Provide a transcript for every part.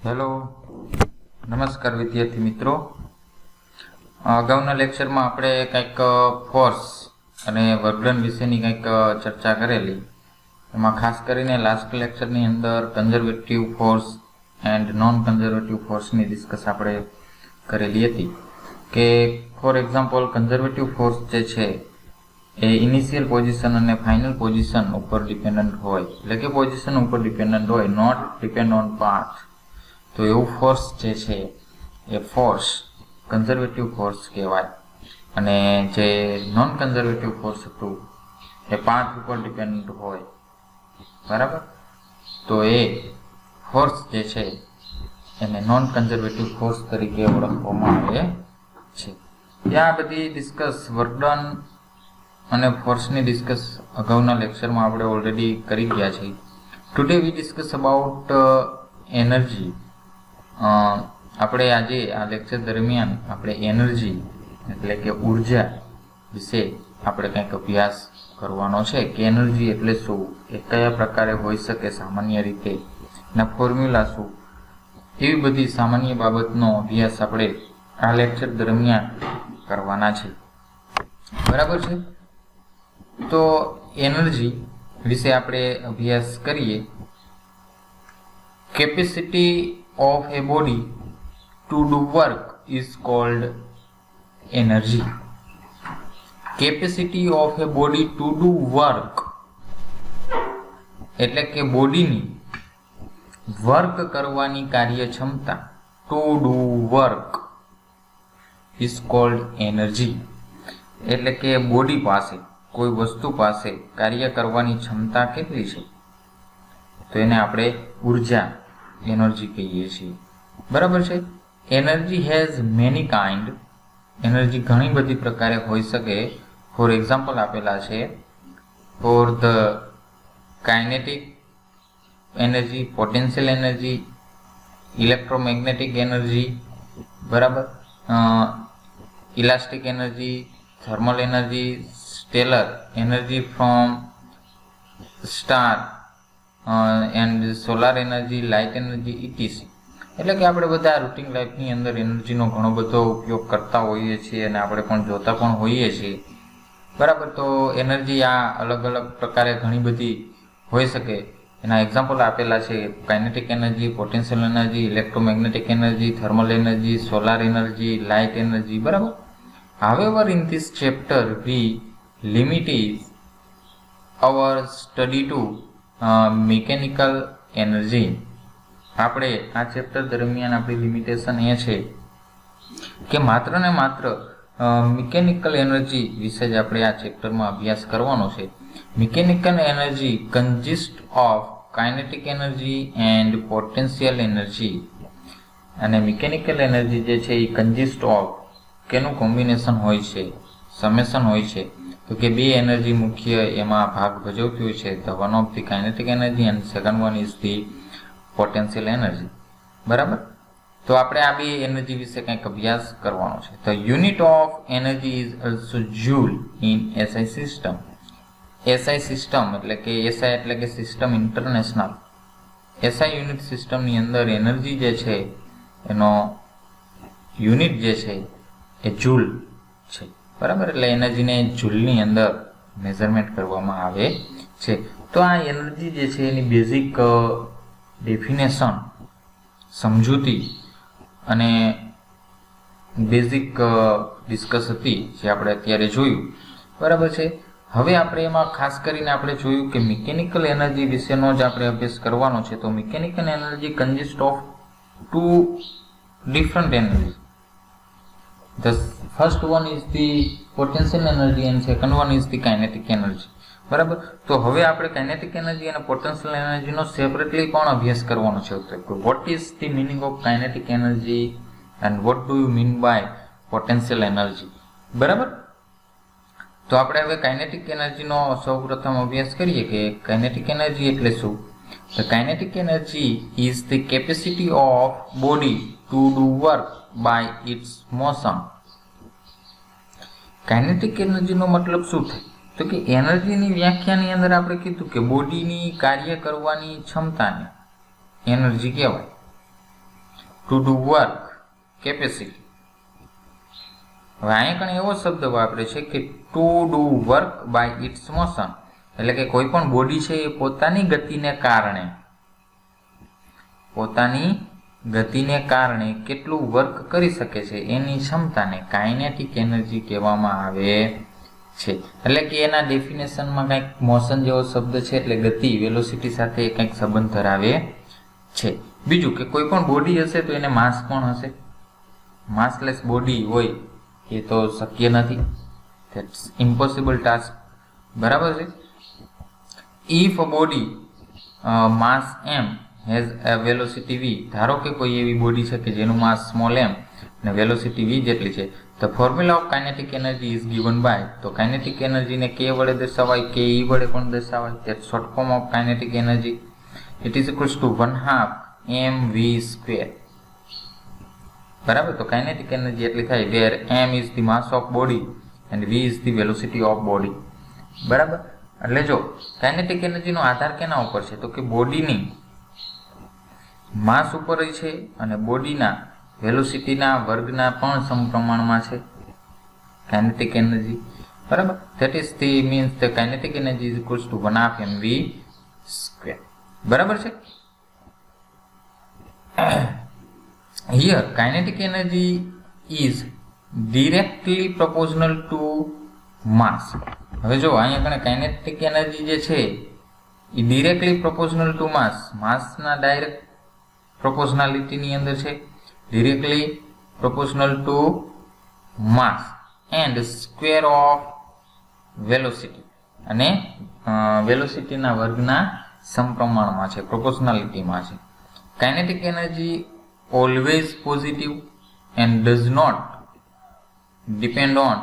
Hello, નમસ્કાર વિદ્યાર્થી મિત્રો. અગાઉના લેક્ચરમાં આપણે કંઈક ફોર્સ અને વર્ક વિશેની કંઈક ચર્ચા કરેલી. એમાં ખાસ કરીને લાસ્ટ લેક્ચરની અંદર conservative force and non conservative ફોર્સની ડિસ્કસ આપણે કરેલી હતી કે ફોર એક્ઝામ્પલ કન્ઝર્વેટિવ ફોર્સ જે છે એ ઇનિશિયલ પોઝિશન અને ફાઇનલ પોઝિશન ઉપર ડિપેન્ડન્ટ હોય, એટલે કે પોઝિશન ઉપર ડિપેન્ડન્ટ હોય, નોટ ડિપેન્ડ ઓન પાથ. તો એવું ફોર્સ જે છે એ ફોર્સ કન્ઝર્વેટિવ ફોર્સ કહેવાય. અને જે નોન કન્ઝર્વેટિવ ફોર્સ હતું એ પાથ ઉપર ડિપેન્ડન્ટ હોય, બરાબર. તો એ ફોર્સ જે છે એને નોન કન્ઝર્વેટિવ ફોર્સ તરીકે ઓળખવામાં આવે છે. ત્યાં બધી ડિસ્કસ વર્કડન અને ફોર્સની ડિસ્કસ અગાઉના લેક્ચરમાં આપણે ઓલરેડી કરી ગયા છે. Today we discuss about energy. આપણે આજે આ લેક્ચર દરમિયાન આપણે એનર્જી એટલે કે ઉર્જા વિશે આપણે કંઈક અભ્યાસ કરવાનો છે કે એનર્જી એટલે શું, એ કયા પ્રકારે હોઈ શકે સામાન્ય રીતે, એના ફોર્મ્યુલા શું, એવી બધી સામાન્ય બાબતનો અભ્યાસ આપણે આ લેક્ચર દરમિયાન કરવાના છે, બરાબર છે. તો એનર્જી વિશે આપણે અભ્યાસ કરીએ. Capacity of a body to do work is called energy. Capacity of a body to do work એટલે કે બોડીની વર્ક કરવાની કાર્યક્ષમતા, two do work is called energy. એટલે કે બોડી પાસે, કોઈ વસ્તુ પાસે કાર્ય કરવાની ક્ષમતા કેટલી છે તો એને આપણે ઉર્જા એનર્જી કહીએ છીએ, બરાબર છે. Energy has many kind. Energy ઘણી બધી પ્રકારે હોઈ શકે. ફોર એક્ઝામ્પલ આપેલા છે. For the kinetic energy, potential energy, electromagnetic energy, બરાબર, elastic energy, thermal energy, stellar energy from star and solar energy, light energy, E T C. એટલે કે આપણે બધા રૂટીન લાઈફની અંદર એનર્જીનો ઘણો બધો ઉપયોગ કરતા હોઈએ છીએ અને આપણે પણ જોતા પણ હોઈએ છીએ, બરાબર. તો એનર્જી આ અલગ અલગ પ્રકારે ઘણી બધી હોઈ શકે. એના એક્ઝામ્પલ આપેલા છે. Kinetic energy, potential energy, electromagnetic energy, thermal energy, solar energy, light energy, બરાબર. However in this chapter we limit is our study to mechanical energy. આપણે આ ચેપ્ટર દરમિયાન આપણી લિમિટેશન એ છે કે માત્ર ને માત્ર મિકેનિકલ એનર્જી વિશે જ આપણે આ ચેપ્ટરમાં અભ્યાસ કરવાનો છે. Mechanical energy consist of kinetic energy and potential energy. અને મિકેનિકલ એનર્જી જે છે એ કન્સિસ્ટ ઓફ કેનું કોમ્બિનેશન હોય છે, સમેશન હોય છે, તો કે બે એનર્જી મુખ્ય એમાં ભાગ ભજવતી હોય છે. The one of the kinetic energy and second one is the potential energy, બરાબર. તો આપણે આ બે એનર્જી વિશે કંઈક અભ્યાસ કરવાનો છે. The unit of energy is also joule in SI system. SI system એટલે કે એસઆઈ એટલે કે સિસ્ટમ ઇન્ટરનેશનલ. એસઆઈ યુનિટ સિસ્ટમની અંદર એનર્જી જે છે એનો યુનિટ જે છે એ જૂલ છે, બરાબર. એટલે એનર્જીને જૂલની અંદર મેઝરમેન્ટ કરવામાં આવે છે. તો આ એનર્જી જે છે એની બેઝિક ડેફિનેશન, સમજૂતી અને બેઝિક ડિસ્કસ હતી જે આપણે અત્યારે જોયું, બરાબર છે. હવે આપણે એમાં ખાસ કરીને આપણે જોયું કે મિકેનિકલ એનર્જી વિશેનો જ આપણે અભ્યાસ કરવાનો છે. તો mechanical energy consist of two different energy. The first one is the potential energy and second one is the kinetic energy, બરાબર. તો હવે આપણે કાઇનેટિક એનર્જી અને પોટેન્શિયલ એનર્જીનો સેપરેટલી પણ અભ્યાસ કરવાનો છે. તો what is the meaning of kinetic energy and what do you mean by potential energy, બરાબર. તો આપણે હવે કાઇનેટિક એનર્જીનો સૌપ્રથમ અભ્યાસ કરીએ કે કાઇનેટિક એનર્જી એટલે શું. The kinetic energy is the capacity of body to do work by its motion. Kinetic એનર્જીનો મતલબ શું થાય તો કે એનર્જીની વ્યાખ્યાની અંદર આપણે કીધું કે બોડીની કાર્ય કરવાની ક્ષમતાને એનર્જી કહેવાય. To do work capacity. હવે અહીંયા કણે એવો શબ્દ વાપરે છે કે to do work by its motion, એટલે કે કોઈ પણ બોડી છે એ પોતાની ગતિને કારણે કેટલું વર્ક કરી શકે છે એની ક્ષમતાને કાઇનેટિક એનર્જી કહેવામાં આવે છે. એટલે કે એના ડેફિનેશનમાં કંઈક મોશન જેવો શબ્દ છે, એટલે ગતિ વેલોસિટી સાથે કંઈક સંબંધ ધરાવે છે. બીજું કે કોઈ પણ બોડી હશે તો એને માસ પણ હશે. માસલેસ બોડી હોય એ તો શક્ય નથી, ધેટ્સ ઇમ્પોસિબલ ટાસ્ક. બરાબર છે. If a body mass m has a velocity v, ધારો કે કોઈ એવી બોડી છે કે જેનું માસ સ્મોલ m અને વેલોસિટી v જેટલી છે, the formula of kinetic energy is given by, તો કાઇનેટિક એનર્જીને k વડે દર્શાવાય, ke વડે પણ દર્શાવાય. that short form of kinetic energy, it is equals to 1/2 mv square. બરાબર. તો કાઇનેટિક એનર્જી એટલી થાય where m is the mass of body and v is the velocity of body. બરાબર. એટલે જો કાઇનેટિક એનર્જીનો આધાર કેના ઉપર છે, તો કે બોડીની માસ ઉપર છે અને બોડીના વેલોસિટીના વર્ગના પણ સમપ્રમાણમાં છે કાઇનેટિક એનર્જી. બરાબર. That is the means the kinetic energy is equals two 1/2 mv square. બરાબર છે. Here kinetic energy is directly proportional to mass. હવે જો અહીંયા કણે કાઇનેટિક એનર્જી જે છે એ ડિરેક્ટલી પ્રોપોર્શનલ ટુ માસ, માસના ડાયરેક્ટ પ્રોપોર્શનાલિટીની અંદર છે, directly proportional two mass and square of velocity, અને વેલોસિટીના વર્ગના સમપ્રમાણમાં છે, પ્રોપોર્શનાલિટીમાં છે. Kinetic energy always positive and does not depend on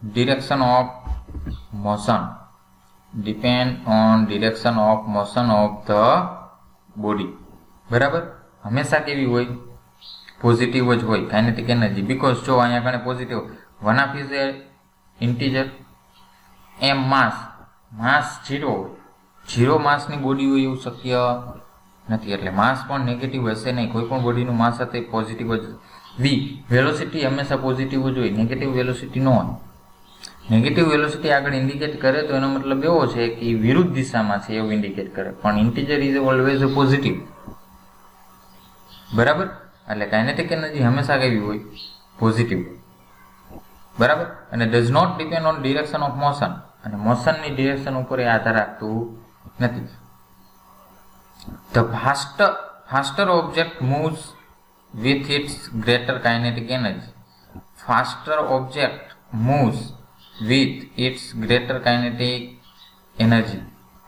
direction of motion of the body. બરાબર. હંમેશા કેવી હોય? પોઝિટિવ જ હોય કાઇનેટિક એનર્જી. બીકોઝ જો અહીંયા કણે પોઝિટિવ 1/2 ઇઝ એ ઇન્ટીજર, એમ માસ 0 હોય, 0 માસની બોડી હોય એવું શક્ય નથી. એટલે માસ પણ નેગેટિવ હશે નહીં. કોઈ પણ બોડીનું માસ હશે પોઝિટિવ જ. વી વેલોસિટી હંમેશા પોઝિટિવ જ હોય, નેગેટિવ વેલોસિટી ન હોય. નેગેટિવ વેલોસિટી આગળ ઇન્ડિકેટ કરે તો એનો મતલબ એવો છે કે વિરુદ્ધ દિશામાં છે એવું ઇન્ડિકેટ કરે, પણ ઇન્ટીજર ઇઝ ઓલવેઝ પોઝિટિવ. બરાબર. એટલે કાઇનેટિક એનર્જી હંમેશા કેવી હોય? પોઝિટિવ. બરાબર. અને does not depend on direction of motion, અને મોશનની ડિરેક્શન ઉપર એ આધાર રાખતું નથી. The faster object moves with its greater kinetic energy. Faster object moves with its greater kinetic energy.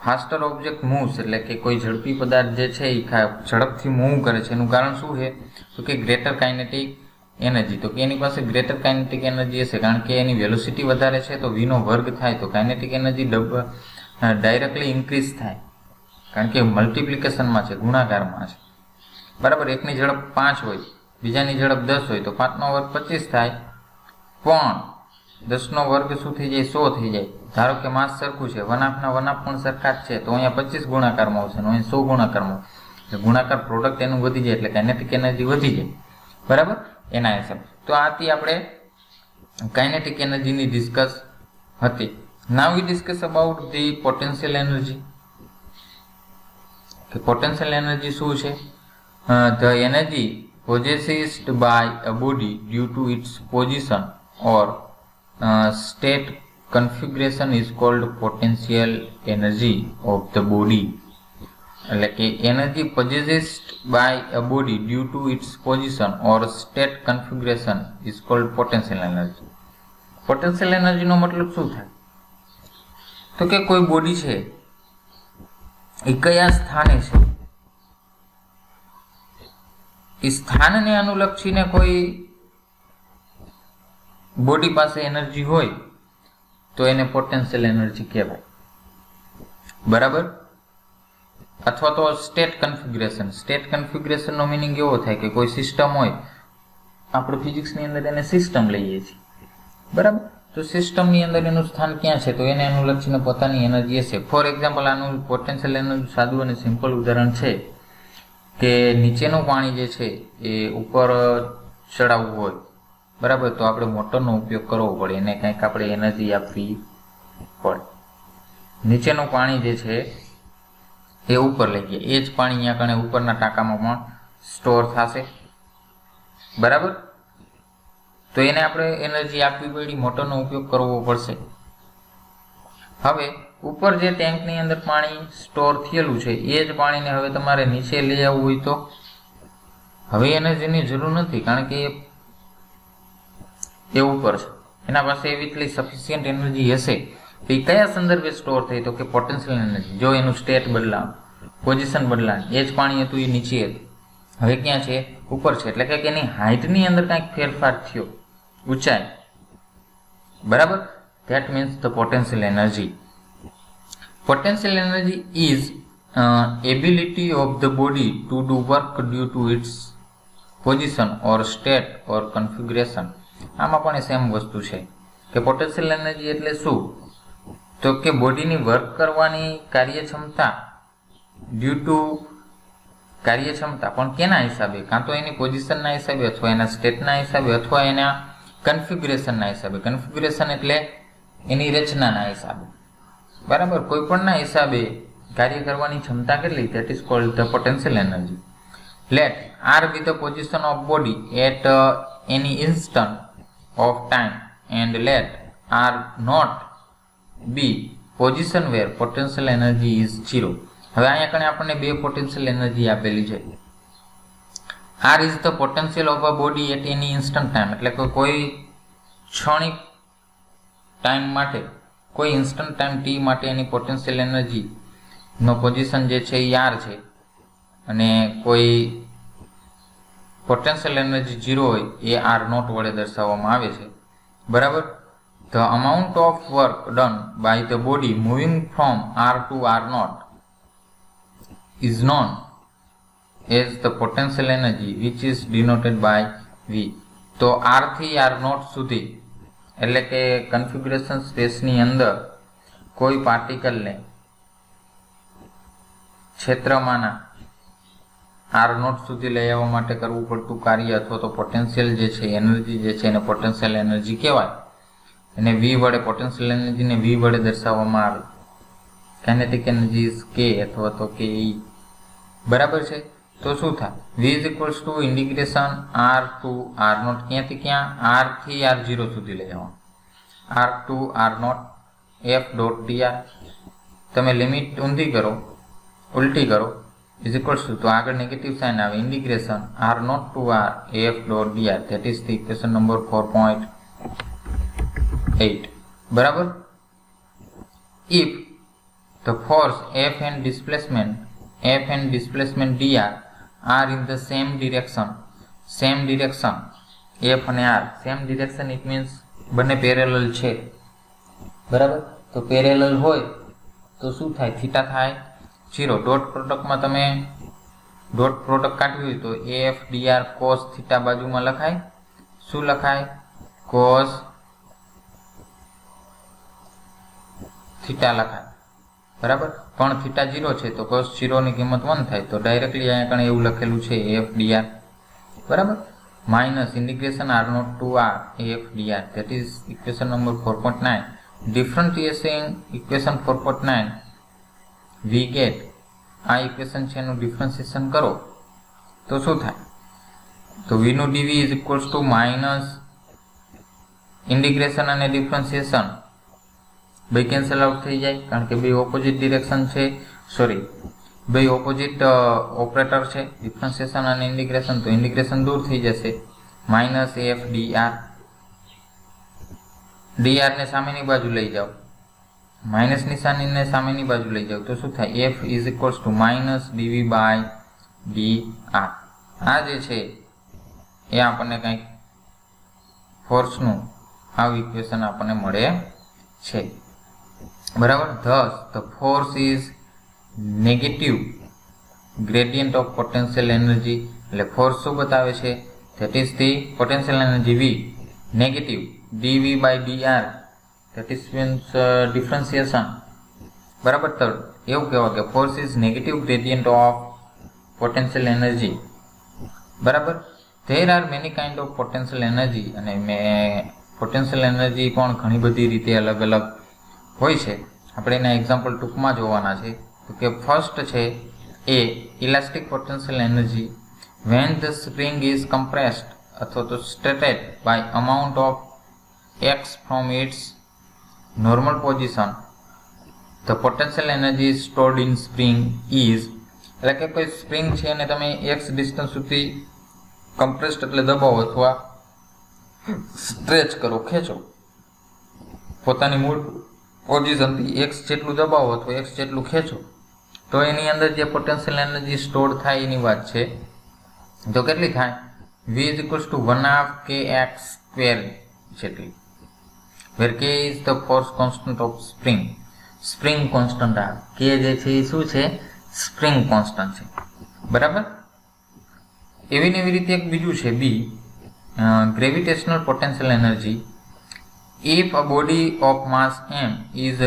Faster object moves એટલે કે કોઈ ઝડપી પદાર્થ જે છે એ ઝડપથી મૂવ કરે છે. એનું કારણ શું છે? તો કે ગ્રેટર કાઇનેટિક એનર્જી. તો કે એની પાસે ગ્રેટર કાઇનેટિક એનર્જી હશે, કારણ કે એની વેલોસિટી વધારે છે તો v નો વર્ગ થાય, તો કાઇનેટિક એનર્જી ડાયરેક્ટલી ઇન્ક્રીઝ થાય, કારણ કે મલ્ટિપ્લિકેશનમાં છે, ગુણાકારમાં છે. બરાબર. એકની ઝડપ 5 હોય, બીજાની ઝડપ 10 હોય, તો 5નો વર્ગ 25 થાય, પણ 10નો વર્ગ શું થઈ જાય? 100 થઈ જાય. ધારો કે માસ સરખું છે, 1/2 પણ સરખા જ છે, તો અહીંયા 25 ગુણાકારમાં આવશે, અહીંયા 100 ગુણાકારમાં. એટલે ગુણાકાર પ્રોડક્ટ એનું વધી જાય, એટલે કાઇનેટિક એનર્જી વધી જાય. બરાબર. એના હિસાબ. તો આથી આપણે કાઇનેટિક એનર્જીની ડિસ્કસ હતી. Now we discuss about the potential energy. કે પોટેન્શિયલ એનર્જી શું છે? The energy possessed by a body due to its position or state configuration is called potential energy of the body. એટલે કે energy possessed by a body due to its position or state configuration is called potential energy. Potential એનર્જીનો મતલબ શું થાય? તો કે કોઈ body છે એ કયા સ્થાને છે, એ સ્થાનને અનુલક્ષીને કોઈ બોડી પાસે એનર્જી હોય તો એને પોટેન્શિયલ એનર્જી કહેવાય. બરાબર. અથવા તો સ્ટેટ કન્ફિગ્યુરેશન. સ્ટેટ કન્ફિગ્યુરેશનનો મિનિંગ એવો થાય કે કોઈ સિસ્ટમ હોય, આપણે ફિઝિક્સની અંદર એને સિસ્ટમ લઈએ છીએ. બરાબર. તો સિસ્ટમની અંદર એનું સ્થાન ક્યાં છે તો એને અનુલક્ષીને પોતાની એનર્જી હશે. ફોર એક્ઝામ્પલ આનું પોટેન્શિયલ એનર્જી સાદું અને સિમ્પલ ઉદાહરણ છે કે નીચેનું પાણી જે છે એ ઉપર ચડાવવું હોય, બરાબર, તો આપણે મોટરનો ઉપયોગ કરવો પડે, એને કંઈક આપણે એનર્જી આપવી પડે. નીચેનું પાણી જે છે એ ઉપર લઈ ગયા, એ જ પાણી અહીંયા કણે ઉપરના ટાંકામાં પણ સ્ટોર થશે, બરાબર. તો એને આપણે એનર્જી આપવી પડી, મોટરનો ઉપયોગ કરવો પડશે. હવે ઉપર જે ટેન્કની અંદર પાણી સ્ટોર થયેલું છે એ જ પાણીને હવે તમારે નીચે લઈ આવવું હોય તો હવે એનર્જીની જરૂર નથી, કારણ કે એ ઉપર છે, એના પાસે એવી એટલી સફિશિયન્ટ એનર્જી હશે. તો એ કયા સંદર્ભે સ્ટોર થઈ? તો કે પોટેન્શિયલ એનર્જી. જો એનું સ્ટેટ બદલાવ, પોઝિશન બદલાય, એ જ પાણી હતું એ નીચે હતું, હવે ક્યાં છે? ઉપર છે. એટલે કે એની હાઇટની અંદર કાંઈક ફેરફાર થયો, ઊંચાઈ, બરાબર. That means the potential energy. Potential energy is ability of the body to do work due to its position or state or configuration. આમાં પણ સેમ વસ્તુ છે કે પોટેન્શિયલ એનર્જી એટલે શું? તો કે બોડીની વર્ક કરવાની કાર્યક્ષમતા ડ્યુ ટુ કાર્યક્ષમતા, પણ કેના હિસાબે? કાં તો એની પોઝિશનના હિસાબે, અથવા એના સ્ટેટના હિસાબે, અથવા એના કન્ફિગ્યુરેશનના હિસાબે. કન્ફિગ્યુરેશન એટલે એની રચનાના હિસાબે, બરાબર. કોઈ પણના હિસાબે કાર્ય કરવાની ક્ષમતા કેટલી? That is called the potential energy. Let r be the position of body at any instant of time and let r not be position where potential energy is 0. હવે અહીંયા કણે આપણને બે પોટેન્શિયલ એનર્જી આપેલી છે. R is the potential of a body at any instant time, એટલે કે કોઈ ક્ષણિક ટાઈમ માટે, કોઈ ઇન્સ્ટન્ટ ટાઈમ ટી માટે એની પોટેન્શિયલ એનર્જી નો પોઝિશન જે છે એ આર છે, અને કોઈ પોટેન્શિયલ એનર્જી 0 હોય એ આર નોટ વડે દર્શાવવામાં આવે છે, બરાબર. The amount of work done by the body moving from r to r not is known as the potential energy which is denoted by V. તો આર થી આર નોટ સુધી, એટલે કે કન્ફિગ્યુરેશન સ્પેસની અંદર કોઈ પાર્ટિકલને ક્ષેત્રમાંના આર નોટ સુધી લઈ આવવા માટે કરવું પડતું કાર્ય અથવા તો પોટેન્શિયલ જે છે, એનર્જી જે છે, એને પોટેન્શિયલ એનર્જી કહેવાય. એને વી વડે, પોટેન્શિયલ એનર્જીને વી વડે દર્શાવવામાં આવે. કાઇનેટિક એનર્જી ઇઝ કે અથવા તો કે ઈ, બરાબર છે. તો શું થાય? V is equals to integration r to r not, ક્યાંથી ક્યાં? આર થી આર 0 સુધી લઈ જવાનું, r to r not f dot d r. તમે લિમિટ ઊંધી કરો, ઉલટી કરો, ઇઝ ઇક્વલ્સ ટુ, તો આગળ નેગેટિવ સાઇન આવે, integration r not to r f dot d r. That is the equation number 4.8, બરાબર. If the force f and displacement dr are in the same direction, f અને r same direction, it means બંને parallel છે, બરાબર. તો parallel હોય તો શું થાય? થીટા થાય 0. ડોટ પ્રોડક્ટમાં તમે ડોટ પ્રોડક્ટ કાઢવી હોય તો એફ ડીઆર કોસ થીટા બાજુમાં લખાય. શું લખાય? કોસ થીટા લખાય, બરાબર. પણ થીટા 0 છે તો કોસ 0 ની કિંમત 1 થાય. તો ડાયરેક્ટલી અહીંયા કણે એવું લખેલું છે એફ ડીઆર, બરાબર, minus integration r not to r f d r. That is equation number 4.9. Differentiation equation 4.9 we get. આ ઇક્વેશન છે એનું ડિફરન્શિએશન કરો તો શું થાય? તો વી નું ડીવી is equals to minus integration અને ડિફરન્શિએશન બે કેન્સલ આઉટ થઈ જાય, કારણ કે બે ઓપોઝિટ ડિરેક્શન છે, સોરી, બે ઓપોઝિટ ઓપરેટર છે, ડિફરન્શિએશન અને ઇન્ટિગ્રેશન. તો ઇન્ટિગ્રેશન દૂર થઈ જશે, માઇનસ એફ ડીઆર. ડીઆર ને સામેની બાજુ લઈ જાઓ, માઇનસ નિશાનીને સામેની બાજુ લઈ જાઓ તો શું થાય? F is equals to minus d V by d r. આ જે છે એ આપણને કંઈક ફોર્સનું આવું ઇક્વેશન આપણને મળે છે, બરાબર. Thus the force is negative gradient of potential energy. એટલે ફોર્સ શું બતાવે છે? That is the potential energy we negative D V by D R, that is means differentiation, બરાબર. તો એવું કહેવાય કે force is negative gradient of potential energy. બરાબર. There are many kind of potential energy, અને પોટેન્શિયલ એનર્જી પણ ઘણી બધી રીતે અલગ અલગ હોય છે. આપણે એના એક્ઝામ્પલ ટૂંકમાં જોવાના છે. તો કે ફર્સ્ટ છે એ elastic potential energy. When the spring is compressed અથવા તો stretched by amount of x from its normal position, the potential energy stored in spring is, એટલે કે કોઈ સ્પ્રિંગ છે અને તમે x ડિસ્ટન્સ સુધી કમ્પ્રેસ્ડ એટલે દબાવો અથવા સ્ટ્રેચ કરો, ખેંચો, પોતાની મૂળ પોઝિશનથી x જેટલું દબાવો અથવા x જેટલું ખેંચો, તો એની અંદર જે પોટેન્શિયલ એનર્જી સ્ટોર થાય એની વાત છે. તો કેટલી થાય? v is equals to 1/2 kx square જેટલી, where k is the force constant of spring. Spring constant આવે, k જે છે એ શું છે? સ્પ્રિંગ કોન્સ્ટન્ટ છે. બરાબર. એવી ને એવી રીતે એક બીજું છે b, gravitational potential energy. If a body of mass m is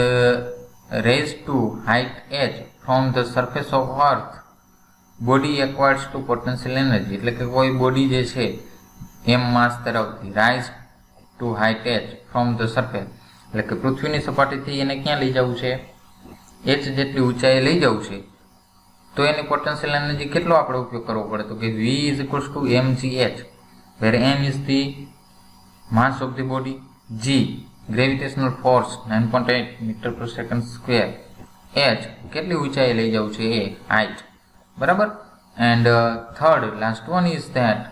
raised to height h from the surface of earth, body acquires to potential energy. એટલે કે કોઈ બોડી જે છે m માસ ધરાવતી rise two height h from the surface, એટલે કે પૃથ્વીની સપાટીથી એને ક્યાં લઈ જવું છે? h જેટલી ઊંચાઈએ લઈ જવું છે. તો એની પોટેન્શિયલ એનર્જી કેટલો આપણે ઉપયોગ કરવો પડે? તો કે v is equals to mgh, where m is the mass of the body, g gravitational force 9.8 meter per second square, h કેટલી ઊંચાઈએ લઈ જવું છે? એ height. બરાબર. And third last one is that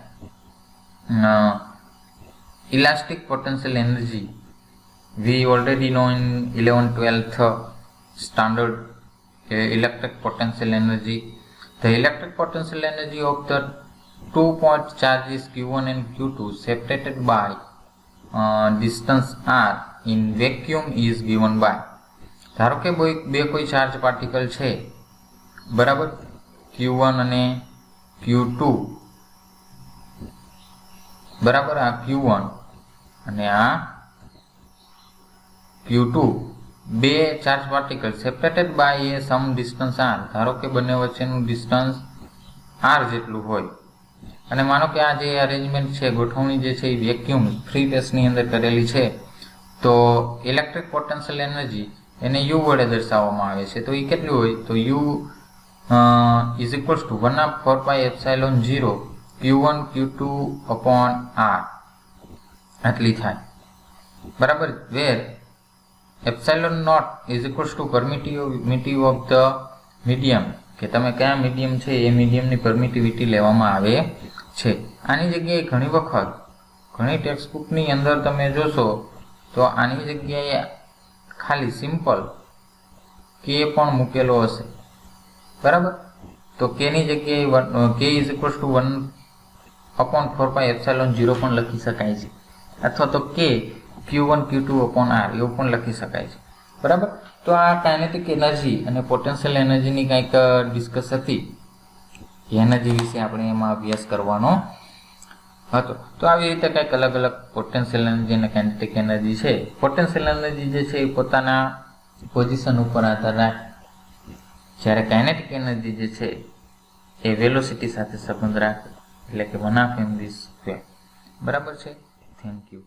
elastic potential energy. We already know in 11th 12th standard electric potential energy. The electric potential energy of the 2 point charges q1 and q2 separated by distance r in vacuum is given by. ધારો કે બે કોઈ charge particle છે, બરાબર, q1 અને q2. બરાબર. આ q1 અને આ q2, બે charge particle separated by a some distance r. ધારો કે બંને વચ્ચેનું ડિસ્ટન્સ r જેટલું હોય, અને માનો કે આ જે અરેન્જમેન્ટ છે, ગોઠવણી જે છે એ વેક્યુમ ફ્રી સ્પેસની અંદર કરેલી છે, તો ઇલેક્ટ્રિક પોટેન્શિયલ એનર્જી એને u વડે દર્શાવવામાં આવે છે. તો એ કેટલું હોય? તો u is equals to 1/4πε0 q1 q2 upon r આટલી થાય. બરાબર. Where epsilon naught is equals to permittivity of the medium, કે તમે કયા મીડિયમ છે એ મીડિયમની પરમિટિવિટી લેવામાં આવે છે. આની જગ્યાએ ઘણી વખત ઘણી ટેક્સ્ટબુકની અંદર તમે જોશો તો આની જગ્યાએ ખાલી સિમ્પલ કે પણ મૂકેલો હશે. બરાબર. તો કેની જગ્યાએ k ઇઝ ઇક્વલ્સ ટુ 1/4πε0 પણ લખી શકાય છે, અથવા તો k q1 q2 upon r એવું પણ લખી શકાય છે. બરાબર. તો આ કાઇનેટિક એનર્જી અને પોટેન્શિયલ એનર્જીની કંઈક ડિસ્કસ હતી, એનર્જી વિશે આપણે એમાં અભ્યાસ કરવાનો હતો. તો આવી રીતે કંઈક અલગ અલગ પોટેન્શિયલ એનર્જી અને કાઇનેટિક એનર્જી છે. પોટેન્શિયલ એનર્જી જે છે એ પોતાના પોઝિશન ઉપર આધાર રાખે, જ્યારે કાઇનેટિક એનર્જી જે છે એ વેલોસિટી સાથે સંબંધ રાખે, એટલે કે 1/2 mv². બરાબર છે. Thank you.